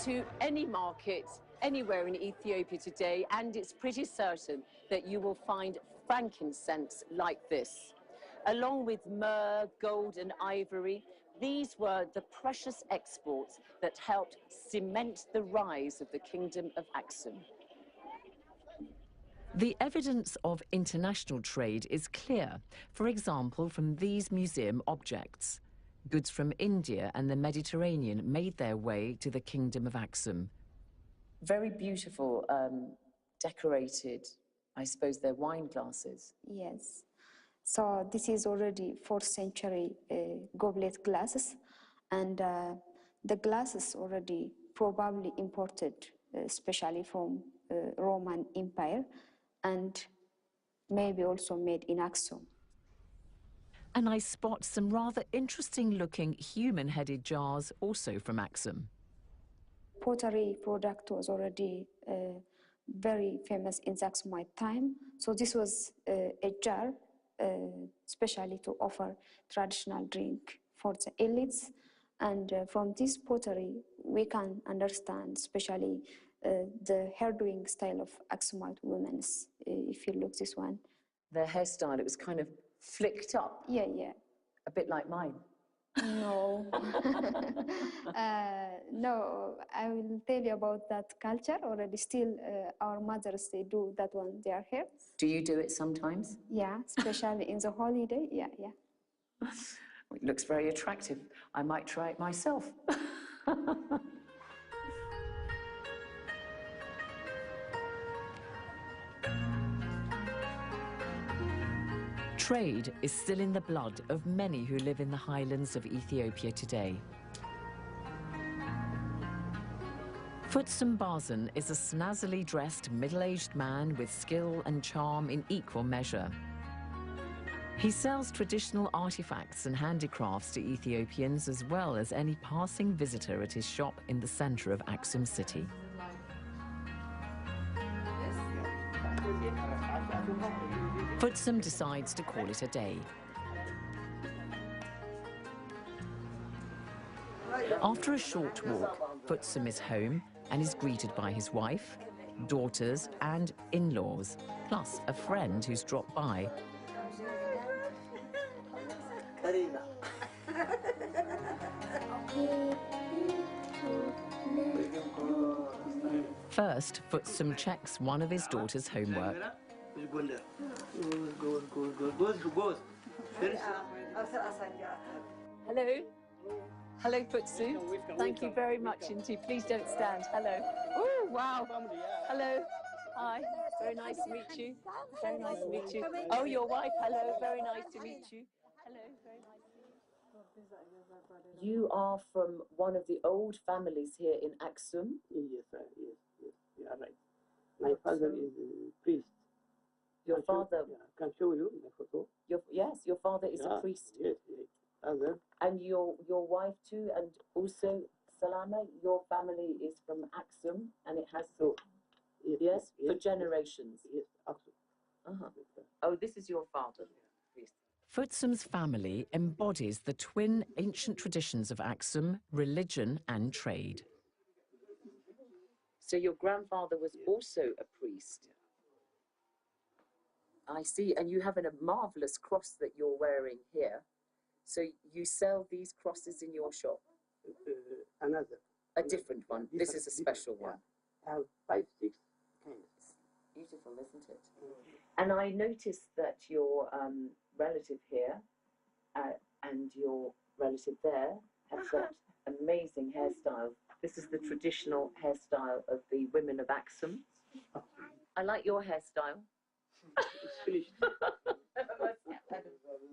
to any market anywhere in Ethiopia today, and it's pretty certain that you will find frankincense like this. Along with myrrh, gold and ivory, these were the precious exports that helped cement the rise of the kingdom of Aksum. The evidence of international trade is clear, for example, from these museum objects. Goods from India and the Mediterranean made their way to the kingdom of Aksum. Very beautiful, decorated, I suppose they're wine glasses. Yes. So this is already 4th century goblet glasses, and the glasses already probably imported, especially from Roman Empire, and maybe also made in Aksum. And I spot some rather interesting-looking human-headed jars also from Aksum. Pottery product was already very famous in the Aksumite time. So this was a jar, especially to offer traditional drink for the elites. And from this pottery, we can understand, especially the hair-doing style of Aksumite women. If you look this one. Their hairstyle, it was kind of flicked up. Yeah, yeah. A bit like mine. No. No, I will tell you about that culture already. Still, our mothers, they do that one, their hair. Do you do it sometimes? Yeah, especially in the holiday. Yeah, yeah. It looks very attractive. I might try it myself. Trade is still in the blood of many who live in the highlands of Ethiopia today. Futsum Bazen is a snazzily dressed middle-aged man with skill and charm in equal measure. He sells traditional artifacts and handicrafts to Ethiopians as well as any passing visitor at his shop in the center of Aksum city. Futsum decides to call it a day. After a short walk, Futsum is home and is greeted by his wife, daughters and in-laws, plus a friend who's dropped by. First, Futsum checks one of his daughter's homework. Hello. Hello, Futsu. Thank you very much indeed. Please don't stand. Hello. Oh, wow. Hello. Hi. Very nice to meet you. Very nice to meet you. Oh, your wife. Hello. Very nice to meet you. Hello. Very nice to meet you. You are from one of the old families here in Aksum? Yes, sir. Yes, yes. You are right. My father is a priest. Your father? I can show you the photo. Yes, your father is a priest. Yes, yes. Father. And your wife too, and also Salama, your family is from Aksum, and it has so yes, for generations. Yes, Aksum. Oh, this is your father. Priest. Futsum's family embodies the twin ancient traditions of Aksum, religion and trade. So your grandfather was also a priest. I see, and you have a marvelous cross that you're wearing here. So you sell these crosses in your shop? Another. A different one. This is a special one. I have 5, 6 kinds. Beautiful, isn't it? And I noticed that your relative here and your relative there have got amazing hairstyles. This is the traditional hairstyle of the women of Aksum. I like your hairstyle. It's finished.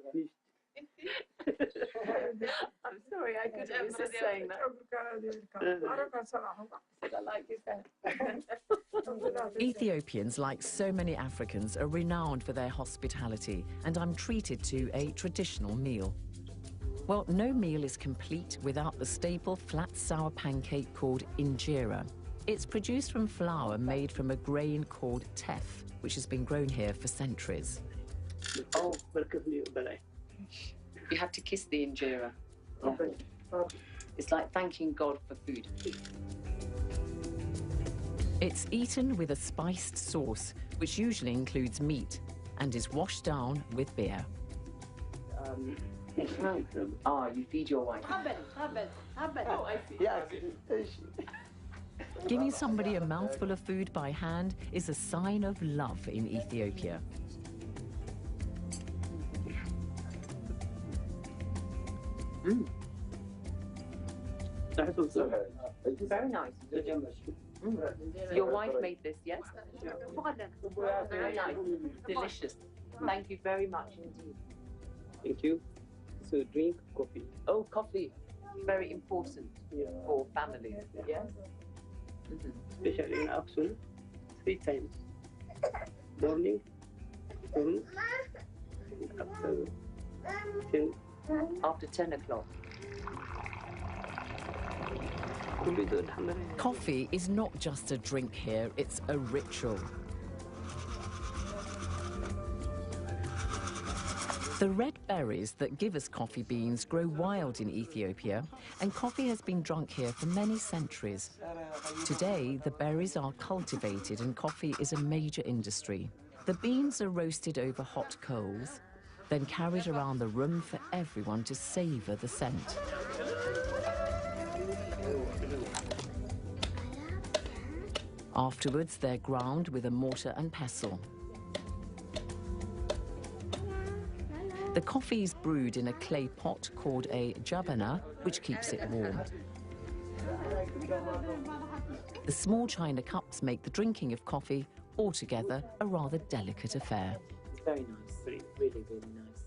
Finished. I'm sorry, I couldn't resist saying that. I like his hair. Ethiopians, like so many Africans, are renowned for their hospitality, and I'm treated to a traditional meal. Well, no meal is complete without the staple flat sour pancake called injera. It's produced from flour made from a grain called teff, which has been grown here for centuries. Oh, you have to kiss the injera. Yeah. It's like thanking God for food. It's eaten with a spiced sauce, which usually includes meat, and is washed down with beer. You feed your wife. Oh, I see. Yes. Giving somebody a mouthful of food by hand is a sign of love in Ethiopia. Very nice. Your wife made this, yes? Very nice. Delicious. Thank you very much indeed. Thank you. So drink coffee. Oh, coffee. Very important for families. Yes? Especially in Aksum, 3 times. Morning, afternoon, After 10 o'clock. Coffee is not just a drink here, it's a ritual. The red berries that give us coffee beans grow wild in Ethiopia, and coffee has been drunk here for many centuries. Today, the berries are cultivated and coffee is a major industry. The beans are roasted over hot coals, then carried around the room for everyone to savor the scent. Afterwards, they're ground with a mortar and pestle. The coffee is brewed in a clay pot called a jabana, which keeps it warm. The small china cups make the drinking of coffee altogether a rather delicate affair. It's very nice. Really, really nice.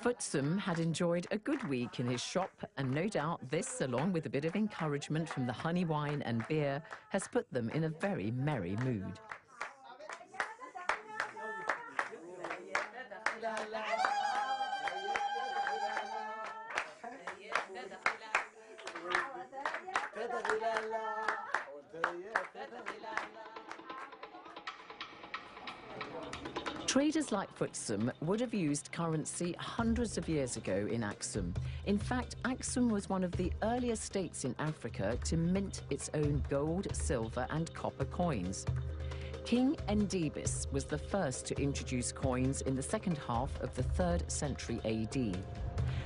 Aksum had enjoyed a good week in his shop, and no doubt this, along with a bit of encouragement from the honey wine and beer, has put them in a very merry mood. Traders like Aksum would have used currency hundreds of years ago in Aksum. In fact, Aksum was one of the earliest states in Africa to mint its own gold, silver and copper coins. King Endibis was the first to introduce coins in the second half of the 3rd century AD.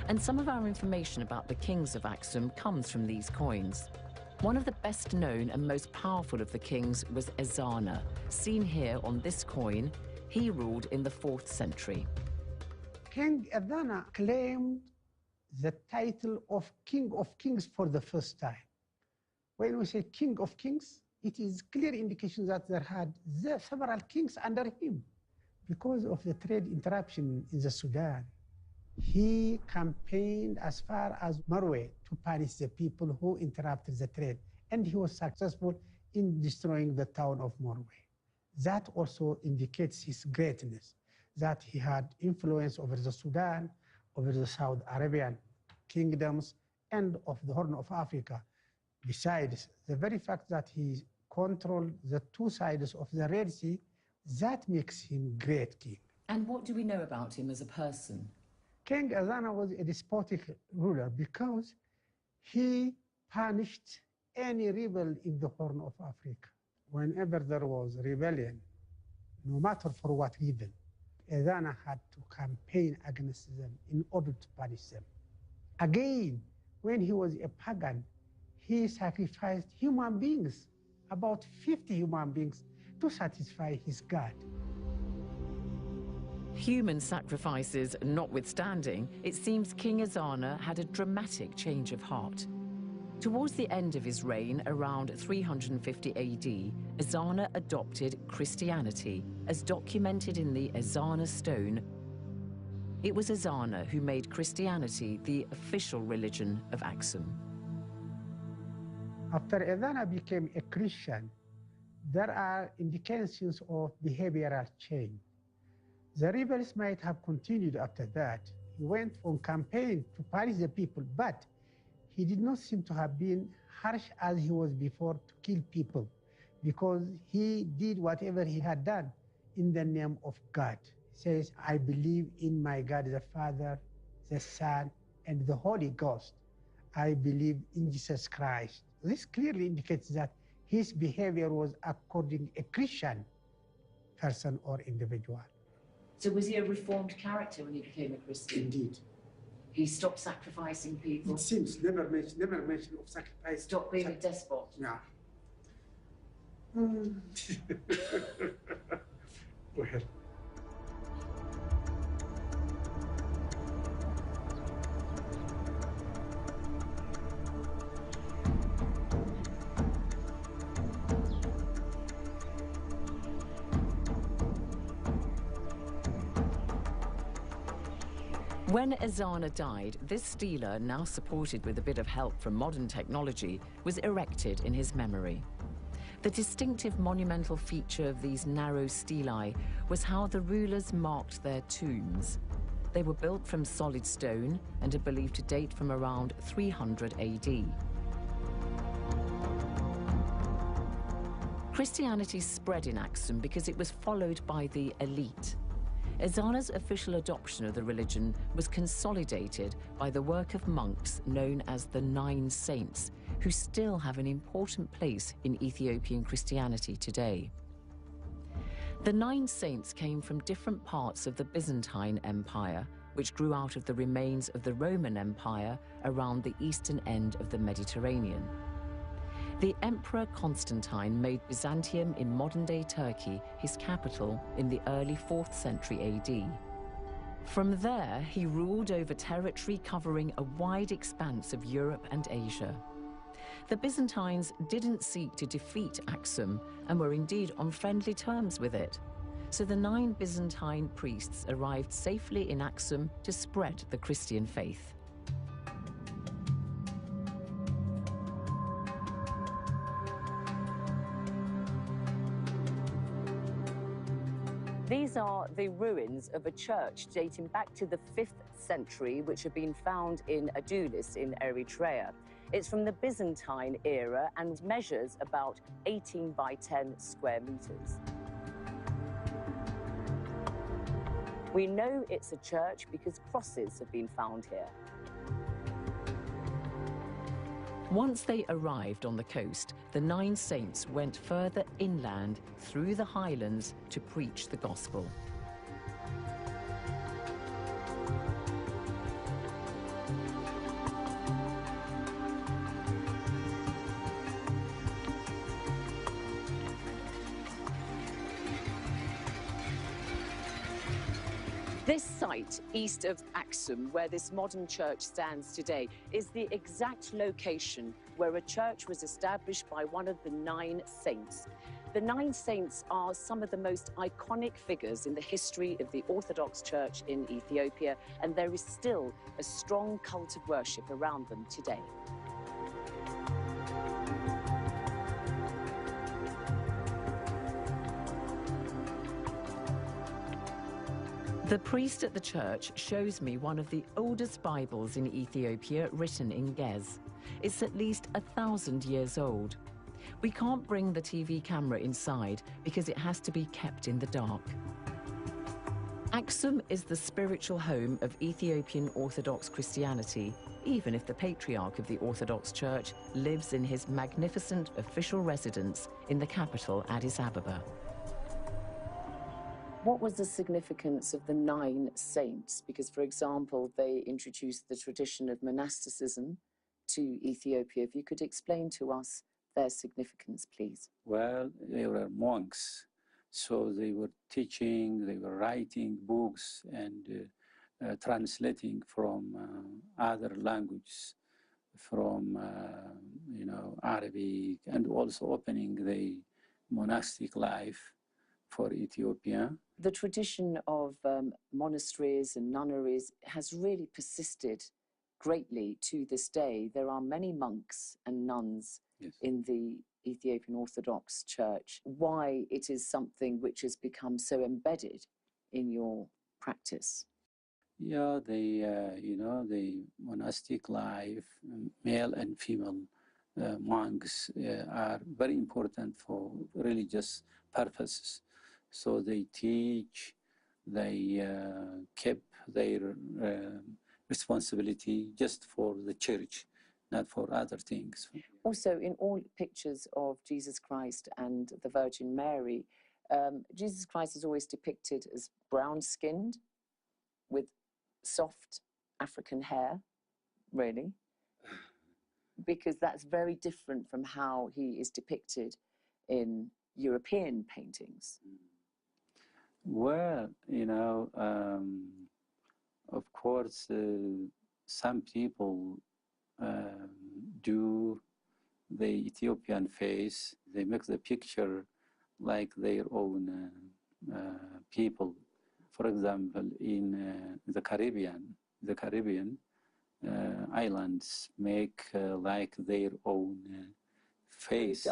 And some of our information about the kings of Aksum comes from these coins. One of the best known and most powerful of the kings was Ezana, seen here on this coin. He ruled in the 4th century. King Ezana claimed the title of King of Kings for the first time. When we say King of Kings, it is clear indication that there had several kings under him. Because of the trade interruption in the Sudan, he campaigned as far as Marwe to punish the people who interrupted the trade, and he was successful in destroying the town of Marwe. That also indicates his greatness, that he had influence over the Sudan, over the South Arabian kingdoms, and of the Horn of Africa. Besides, the very fact that he controlled the 2 sides of the Red Sea, that makes him great king. And what do we know about him as a person? King Ezana was a despotic ruler because he punished any rebel in the Horn of Africa. Whenever there was rebellion, no matter for what reason, Ezana had to campaign against them in order to punish them. Again, when he was a pagan, he sacrificed human beings, about 50 human beings, to satisfy his god. Human sacrifices notwithstanding, it seems King Ezana had a dramatic change of heart. Towards the end of his reign, around 350 AD, Ezana adopted Christianity, as documented in the Ezana stone. It was Ezana who made Christianity the official religion of Aksum. After Ezana became a Christian, there are indications of behavioral change. The rebels might have continued after that. He went on campaign to punish the people, but he did not seem to have been harsh as he was before to kill people, because he did whatever he had done in the name of God. says, I believe in my God the Father, the Son, and the Holy Ghost. I believe in Jesus Christ. This clearly indicates that his behavior was according a Christian person or individual. So was he a reformed character when he became a Christian? Indeed. He stopped sacrificing people? It seems never mention of sacrifice. Stopped being a despot? Yeah. Go ahead. When Ezana died, this stela, now supported with a bit of help from modern technology, was erected in his memory. The distinctive monumental feature of these narrow stelae was how the rulers marked their tombs. They were built from solid stone and are believed to date from around 300 AD. Christianity spread in Aksum because it was followed by the elite. Ezana's official adoption of the religion was consolidated by the work of monks known as the Nine Saints, who still have an important place in Ethiopian Christianity today. The Nine Saints came from different parts of the Byzantine Empire, which grew out of the remains of the Roman Empire around the eastern end of the Mediterranean. The Emperor Constantine made Byzantium in modern-day Turkey his capital in the early 4th century AD. From there, he ruled over territory covering a wide expanse of Europe and Asia. The Byzantines didn't seek to defeat Aksum and were indeed on friendly terms with it. So the 9 Byzantine priests arrived safely in Aksum to spread the Christian faith. These are the ruins of a church dating back to the 5th century, which have been found in Adulis in Eritrea. It's from the Byzantine era and measures about 18 by 10 square meters. We know it's a church because crosses have been found here. Once they arrived on the coast, the 9 saints went further inland through the highlands to preach the gospel. This site east of Aksum, where this modern church stands today, is the exact location where a church was established by one of the 9 saints. The 9 saints are some of the most iconic figures in the history of the Orthodox Church in Ethiopia, and there is still a strong cult of worship around them today. The priest at the church shows me one of the oldest Bibles in Ethiopia written in Gez. It's at least 1,000 years old. We can't bring the TV camera inside because it has to be kept in the dark. Aksum is the spiritual home of Ethiopian Orthodox Christianity, even if the patriarch of the Orthodox Church lives in his magnificent official residence in the capital, Addis Ababa. What was the significance of the 9 saints? Because, for example, they introduced the tradition of monasticism to Ethiopia. If you could explain to us their significance, please. Well, they were monks, so they were teaching, they were writing books and translating from other languages, from Arabic, and also opening the monastic life for Ethiopia. The tradition of monasteries and nunneries has really persisted greatly to this day. There are many monks and nuns in the Ethiopian Orthodox Church. Why it is something which has become so embedded in your practice? Yeah, the monastic life, male and female monks are very important for religious purposes. So they teach, They kept their responsibility just for the church, not for other things. Also, in all pictures of Jesus Christ and the Virgin Mary, Jesus Christ is always depicted as brown-skinned with soft African hair, really, because that's very different from how he is depicted in European paintings. Well, you know, of course, some people do the Ethiopian face. They make the picture like their own people. For example, in the Caribbean islands make like their own face,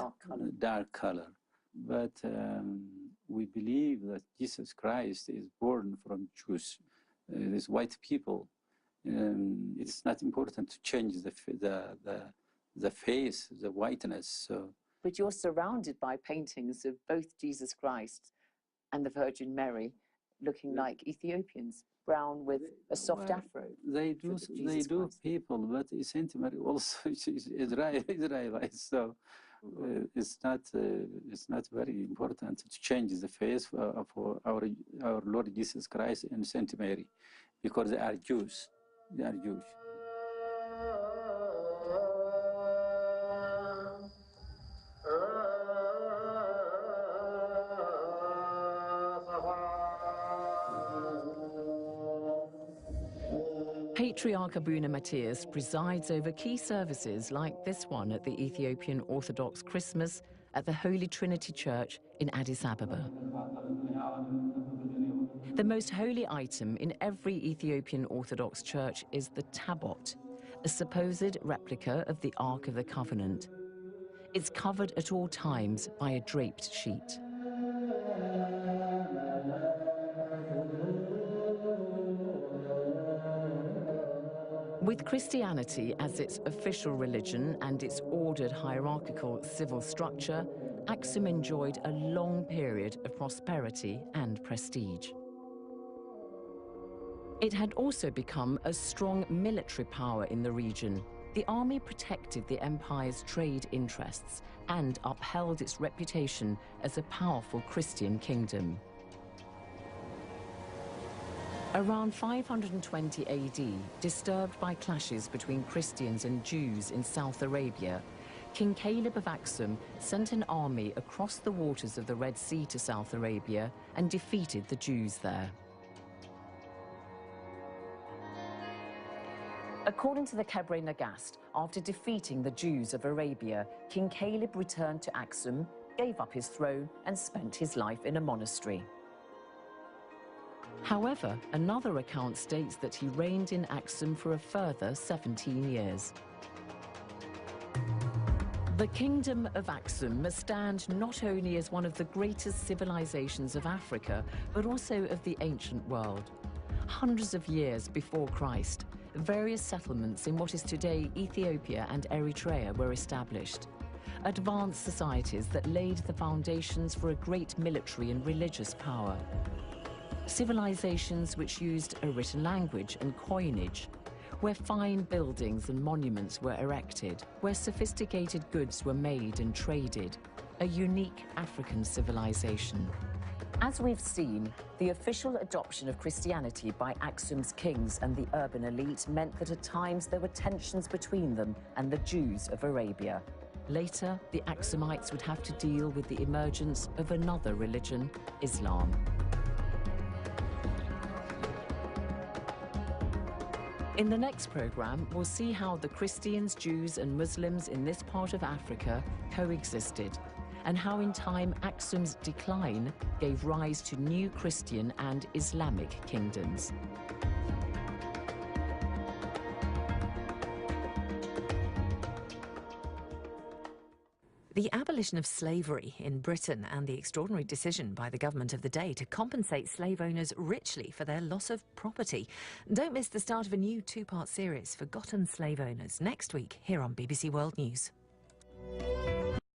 dark color. But we believe that Jesus Christ is born from Jews, these white people. It's not important to change the face, the whiteness. So. But you're surrounded by paintings of both Jesus Christ and the Virgin Mary looking like Ethiopians, brown with a soft afro. They do people, but Saint Mary also is Israelite, so it's not very important to change the face of our Lord Jesus Christ and Saint Mary, because they are Jews. They are Jewish. Patriarch Abuna Matthias presides over key services like this one at the Ethiopian Orthodox Christmas at the Holy Trinity Church in Addis Ababa. The most holy item in every Ethiopian Orthodox church is the tabot, a supposed replica of the Ark of the Covenant. It's covered at all times by a draped sheet. With Christianity as its official religion and its ordered hierarchical civil structure, Aksum enjoyed a long period of prosperity and prestige. It had also become a strong military power in the region. The army protected the empire's trade interests and upheld its reputation as a powerful Christian kingdom. Around 520 AD, disturbed by clashes between Christians and Jews in South Arabia, King Caleb of Aksum sent an army across the waters of the Red Sea to South Arabia and defeated the Jews there. According to the Kebre Nagast, after defeating the Jews of Arabia, King Caleb returned to Aksum, gave up his throne, and spent his life in a monastery. However, another account states that he reigned in Aksum for a further 17 years. The Kingdom of Aksum must stand not only as one of the greatest civilizations of Africa, but also of the ancient world. Hundreds of years before Christ, various settlements in what is today Ethiopia and Eritrea were established. Advanced societies that laid the foundations for a great military and religious power. Civilizations which used a written language and coinage, where fine buildings and monuments were erected, where sophisticated goods were made and traded, a unique African civilization. As we've seen, the official adoption of Christianity by Aksum's kings and the urban elite meant that at times there were tensions between them and the Jews of Arabia. Later, the Aksumites would have to deal with the emergence of another religion, Islam. In the next program, we'll see how the Christians, Jews, and Muslims in this part of Africa coexisted, and how in time Aksum's decline gave rise to new Christian and Islamic kingdoms. The abolition of slavery in Britain and the extraordinary decision by the government of the day to compensate slave owners richly for their loss of property. Don't miss the start of a new two-part series, Forgotten Slave Owners, next week here on BBC World News.